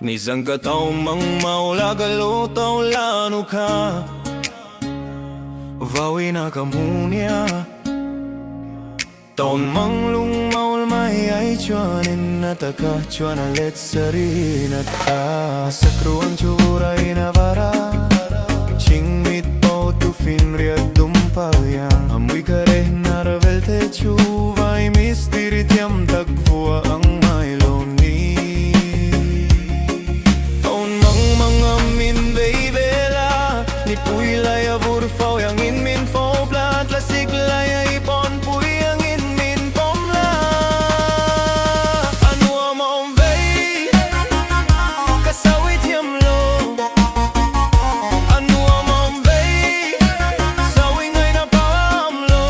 Ni sang ka tao mang mau la ka lo tao la nu kha Vào na kamunia Taon mang lung maul mai ay chuanin na taka chuana let sarina ta Sakruan churay na vara Ching mit pau tu fin riad dumpayang Amoy kare narvel te chuvay mistiri tiam tagfua ang mailoni Taon mang mga min baby la Ni puy laya vurfaw yang in min fau plat lasik laya ipon puy yang in min pom la Nuam om vei kasawi tiam lo Nuam om vei sawi ngay na pam lo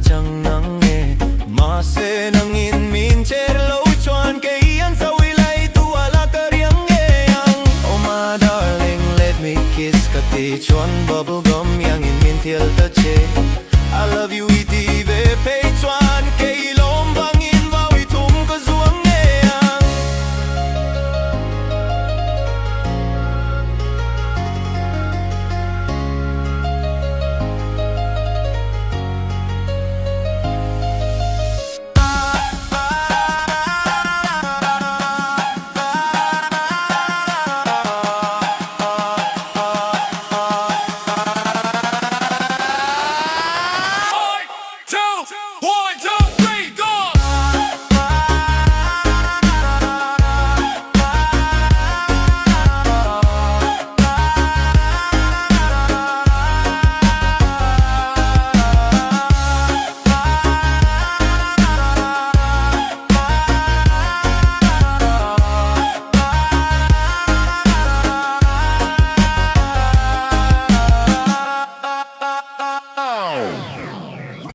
Chẳng nắng nghe mà sẽ nắng in min cher lâu chuan ke ian sa wilay tu ala ka riang nghe yang oh my darling let me kiss ka ti chuan bubble gum yang in min thial ta che